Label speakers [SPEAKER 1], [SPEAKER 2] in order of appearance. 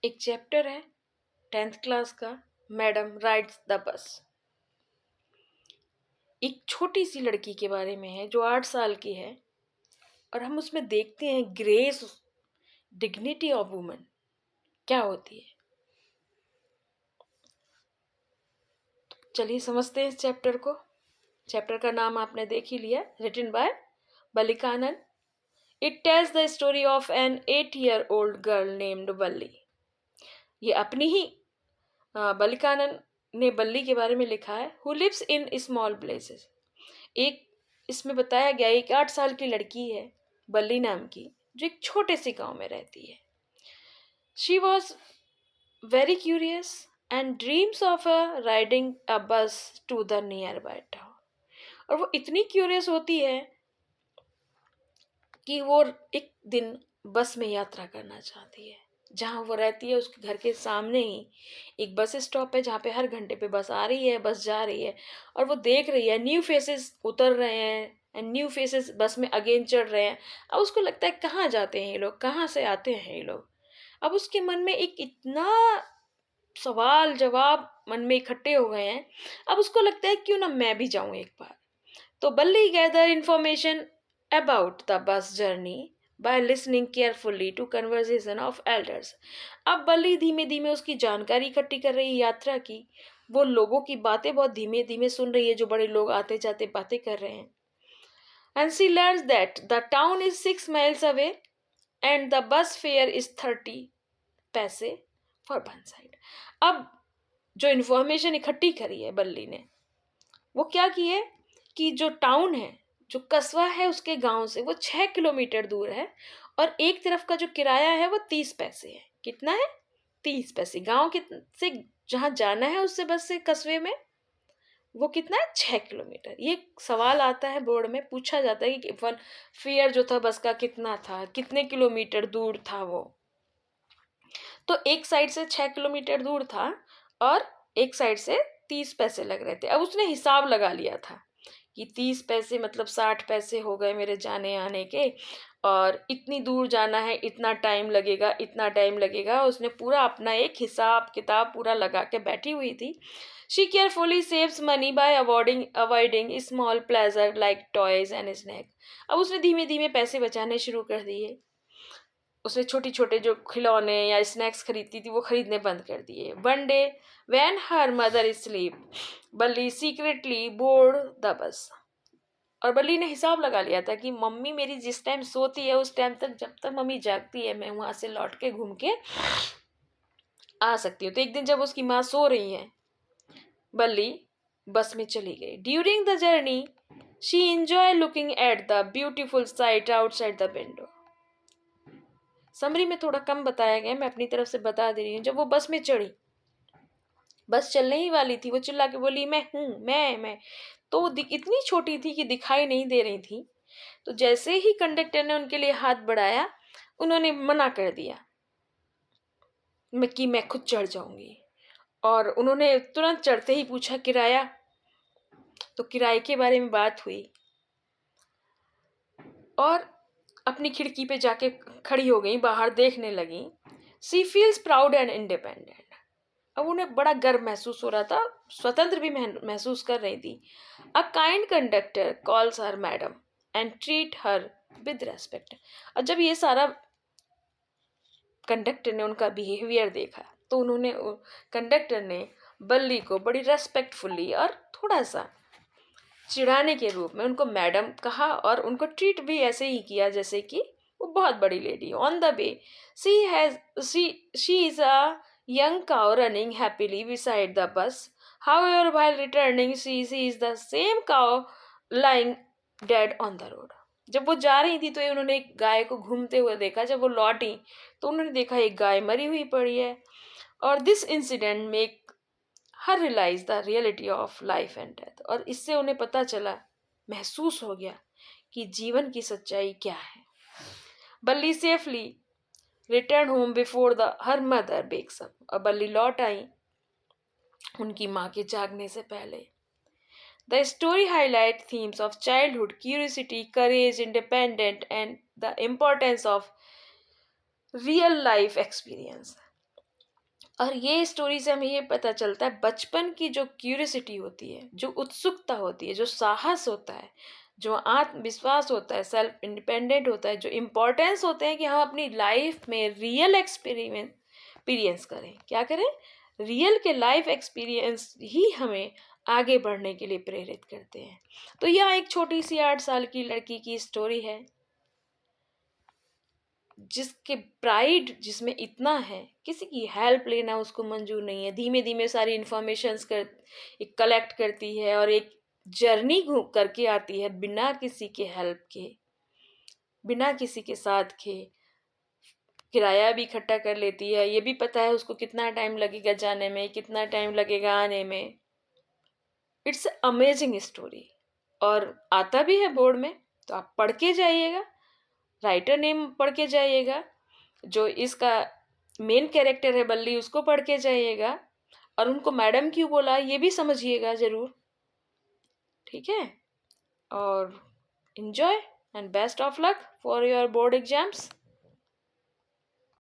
[SPEAKER 1] एक चैप्टर है 10th class का, मैडम राइड्स द बस। एक छोटी सी लड़की के बारे में है जो 8 साल की है, और हम उसमें देखते हैं ग्रेस, डिग्निटी ऑफ वुमन क्या होती है। चलिए समझते हैं इस चैप्टर को। चैप्टर का नाम आपने देख ही लिया, written by Ballikanan. It tells the story of an 8-year-old girl named Balli. ये अपनी ही बल्लिकानन ने बल्ली के बारे में लिखा है। Who lives in small places. एक इसमें बताया गया एक 8 साल की लड़की है बल्ली नाम की, जो एक छोटे से गांव में रहती है। She was very curious and dreams of riding a bus to the nearby town. और वो इतनी क्यूरियस होती है कि वो एक दिन बस में यात्रा करना चाहती है। जहाँ वो रहती है उसके घर के सामने ही एक बस स्टॉप है, जहाँ पे हर घंटे पे बस आ रही है, बस जा रही है, और वो देख रही है न्यू फेसेस उतर रहे हैं एंड न्यू फेसेस बस में अगेन चढ़ रहे हैं। अब उसको लगता है कहाँ जाते हैं ये लोग, कहाँ से आते हैं ये लोग। अब उसके मन में एक इतना सवाल जवाब मन में इकट्ठे हो गए हैं। अब उसको लगता है क्यों ना मैं भी जाऊं एक बार। तो Balli gather information about the bus journey by listening carefully to conversation of elders. अब बल्ली धीमे धीमे उसकी जानकारी इकट्ठी कर रही है यात्रा की। वो लोगों की बातें बहुत धीमे धीमे सुन रही है, जो बड़े लोग आते जाते बातें कर रहे हैं। And she learns that the town is 6 miles away and the bus fare is 30 पैसे फॉर वन साइड। अब जो इन्फॉर्मेशन इकट्ठी करी है बल्ली ने, वो क्या की है कि जो टाउन है, जो कस्बा है उसके गांव से वो 6 किलोमीटर दूर है, और एक तरफ का जो किराया है वो 30 पैसे है। कितना है? 30 पैसे। गांव के से जहाँ जाना है उससे बस से कस्बे में, वो कितना है? 6 किलोमीटर। ये सवाल आता है बोर्ड में, पूछा जाता है कि वन फेयर जो था बस का कितना था, कितने किलोमीटर दूर था वो। तो एक साइड से 6 किलोमीटर दूर था और एक साइड से 30 पैसे लग रहे थे। अब उसने हिसाब लगा लिया था कि 30 पैसे मतलब 60 पैसे हो गए मेरे जाने आने के, और इतनी दूर जाना है, इतना टाइम लगेगा, इतना टाइम लगेगा। उसने पूरा अपना एक हिसाब किताब पूरा लगा के बैठी हुई थी। She carefully saves money by avoiding small pleasure like toys and snack. अब उसने धीमे धीमे पैसे बचाने शुरू कर दिए। उसने छोटे छोटे जो खिलौने या स्नैक्स खरीदती थी वो खरीदने बंद कर दिए। One day when her mother sleep बल्ली सीक्रेटली बोर्ड द बस। और बल्ली ने हिसाब लगा लिया था कि मम्मी मेरी जिस टाइम सोती है उस टाइम तक, जब तक मम्मी जागती है मैं वहां से लौट के घूम के आ सकती हूँ। तो एक दिन जब उसकी माँ सो रही है, बल्ली बस में चली गई। During the journey she enjoy looking at the beautiful sight outside the window. Summary में थोड़ा कम बताया गया, मैं अपनी तरफ से बता दे रही हूँ। जब वो बस में चढ़ी, बस चलने ही वाली थी, वो चिल्ला के बोली मैं हूँ, मैं। तो वो इतनी छोटी थी कि दिखाई नहीं दे रही थी। तो जैसे ही कंडक्टर ने उनके लिए हाथ बढ़ाया, उन्होंने मना कर दिया मैं खुद चढ़ जाऊंगी। और उन्होंने तुरंत चढ़ते ही पूछा किराया। तो किराए के बारे में बात हुई, और अपनी खिड़की पे जाके खड़ी हो गई, बाहर देखने लगी। सी फील्स प्राउड एंड इंडिपेंडेंट। अब उन्हें बड़ा गर्व महसूस हो रहा था, स्वतंत्र भी महसूस कर रही थी। A kind conductor calls her madam and treat her with respect. और जब ये सारा कंडक्टर ने उनका बिहेवियर देखा, तो उन्होंने कंडक्टर ने बल्ली को बड़ी रेस्पेक्टफुली और थोड़ा सा चिढ़ाने के रूप में उनको मैडम कहा, और उनको ट्रीट भी ऐसे ही किया जैसे कि वो बहुत बड़ी lady. On the way she is a young cow running happily beside the bus. However, while returning, she sees the same cow lying dead on the road. जब वो जा रही थी तो उन्होंने एक गाय को घूमते हुए देखा। जब वो लौटी तो उन्होंने देखा एक गाय मरी हुई पड़ी है। और this incident make her realise the reality of life and death. और इससे उन्हें पता चला, महसूस हो गया कि जीवन की सच्चाई क्या है। Balli safely return home before the her mother wakes up. और बल्ली लौट आई उनकी माँ के जागने से पहले। The story highlight themes of childhood curiosity, courage, independent and the importance of real life experience. और ये स्टोरी से हमें ये पता चलता है बचपन की जो क्यूरियोसिटी होती है, जो उत्सुकता होती है, जो साहस होता है, जो आत्मविश्वास होता है, सेल्फ इंडिपेंडेंट होता है, जो इम्पोर्टेंस होते हैं कि हम अपनी लाइफ में रियल एक्सपीरियंस करें। क्या करें? रियल के लाइफ एक्सपीरियंस ही हमें आगे बढ़ने के लिए प्रेरित करते हैं। तो यह एक छोटी सी 8 साल की लड़की की स्टोरी है, जिसके प्राइड जिसमें इतना है, किसी की हेल्प लेना उसको मंजूर नहीं है। धीमे धीमे सारी इंफॉर्मेशंस कलेक्ट करती है और एक जर्नी घूम करके आती है बिना किसी के हेल्प के, बिना किसी के साथ के। किराया भी इकट्ठा कर लेती है, ये भी पता है उसको कितना टाइम लगेगा जाने में, कितना टाइम लगेगा आने में। It's amazing story. और आता भी है बोर्ड में, तो आप पढ़ के जाइएगा, राइटर नेम पढ़ के जाइएगा, जो इसका मेन कैरेक्टर है बल्ली उसको पढ़ के जाइएगा, और उनको मैडम क्यों बोला ये भी समझिएगा ज़रूर। ठीक है? और enjoy and best of luck for your board exams.